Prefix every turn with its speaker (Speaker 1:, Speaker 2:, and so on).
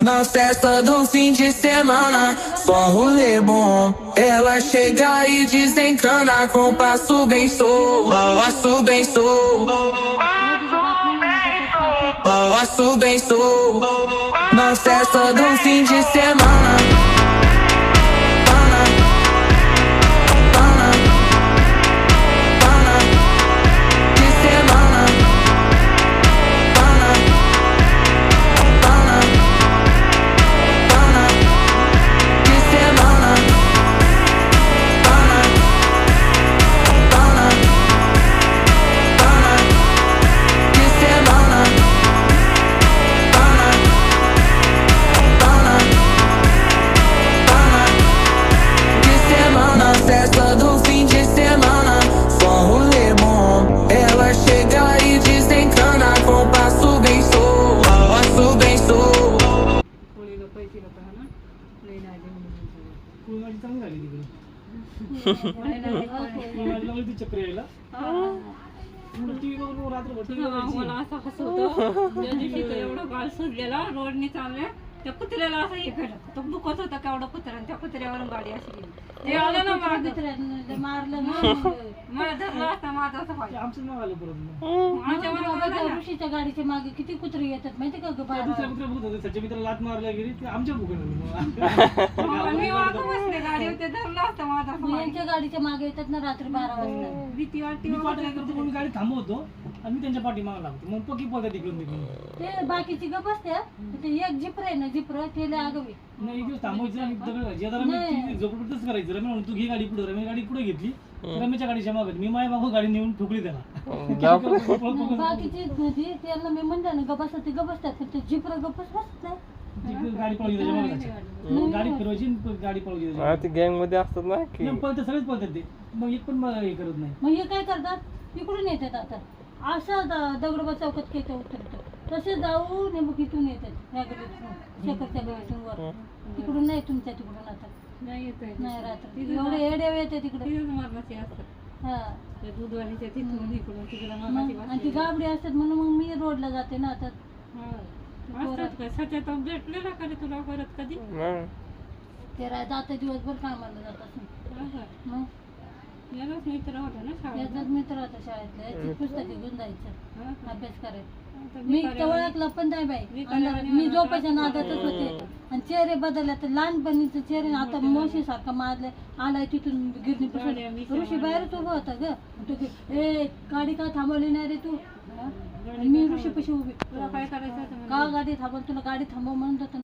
Speaker 1: Na festa do fim de semana, só rolê bom. Ela chega e desencana com passo bem solto, passo bem solto, passo bem solto. Na festa do fim de semana. Festa do fim de semana, só rolê bom. Ela chega e desencana com passo bem solto, passo bem solto.
Speaker 2: होळीला पैसे लोक हा ना लई नाही
Speaker 3: फुल माझी चांगली झाली तिकडे माझी लागली ती चक्र यायला टीव्ही बघून रात्रभर टीव्ही
Speaker 2: मला असं हसवतं त्या दिवशी तर एवढं गाल सुजलेला रोडने चालले त्या कुत्र्याला असं हे केलं तो दुखत होता केवढा कुत्रा आणि त्या कुत्र्यावरून गाडी अशी गेली ते आलं ना मला कुत्र्याने मारलं ना मला धरलं असता माझं असं पाहिजे
Speaker 3: आमचं नाव आलं परत
Speaker 2: आमच्या बरोबर
Speaker 4: ऋषीच्या गाडीच्या मागे किती कुत्रे येतात माहिती का ग बाळा?
Speaker 3: दुसऱ्या कुत्र्या बघत होते सच्च्या मित्राला लात मारल्या गेली ते आमच्या बुकाने
Speaker 2: मी मागं बसले गाडीवर ते धरलं असतं माझं असं पाहिजे.
Speaker 4: यांच्या गाडीच्या मागे येतात ना रात्री 12 वाजता.
Speaker 2: भीती वाटते
Speaker 3: मी पाठी काय करतो म्हणून गाडी थांबवतो आणि मी त्यांच्या पाठी मागे लागतो मग पकी पळतात तिकडून तिकडून
Speaker 4: ते बाकीची गप असते ते एक जिपर आहे ना जिपर ते लय आगवी
Speaker 3: नाही एक दिवस थांबायचं आणि दगड घालायचे. आता रमेश झोपडतच करायचं रमेश म्हणून तू घे गाडी पुढे रमेश गाडी पुढे घेतली रमेशच्या गाडीच्या मागे मी माझ्या मागं गाडी नेऊन ठोकली त्याला
Speaker 4: बाकीची नदी त्यांना मी म्हणलं ना गप असतात ते गप असतात ते जिपर गपच बसत नाही.
Speaker 3: गाडी पळवली त्याच्या मागे गाडी फिरवायची आणि गाडी पळवली
Speaker 5: ते गँग मध्ये असतात ना की
Speaker 3: पळतात सगळेच पळतात ते मग एक पण मला हे करत नाही
Speaker 4: मग हे काय करतात इकडून येतात आता असं दगडोबा चौकात केलं उतरतं तसे जाऊ नेमक इथून येतात या गडीतून शेकरच्या गडीतून वर तिकडून नाही तुमच्या तिकडून आता
Speaker 2: नाही येत
Speaker 4: नाही रात्री एवढे एडे येते तिकडे
Speaker 2: मरणाची असतात
Speaker 4: हा
Speaker 2: ते दूधवालीच्या तिथून इकडून तिकडं
Speaker 4: मग
Speaker 2: मरणाची
Speaker 4: आणि ती गाबडी असतात म्हणून मग मी रोडला जाते ना आता
Speaker 2: असतात काय सध्या तर भेटलेला का रे तुला परत कधी
Speaker 4: ते आता दिवसभर कामाला जात असं मग
Speaker 2: यालाच मित्र होता ना शाळेत
Speaker 4: याचाच मित्र होता शाळेतला याची पुस्तके घेऊन जायचं अभ्यास करायचं
Speaker 2: आता
Speaker 4: मी तर ओळखलं पण नाही बाई अंधारात. मी झोपायच्या नादातच होते आणि चेहरे बदलले तर लहानपणीचं चेहरे आता मोशी सारखा मारले आलाय तिथून गिरणी ऋषी बाहेरच उभा होता ग तो ए गाडी का थांबवली नाही रे तू आणि मी ऋषी पशी उभी
Speaker 2: तुला काय करायचं होतं
Speaker 4: का गाडी थांबव तुला गाडी थांबव म्हणत होतं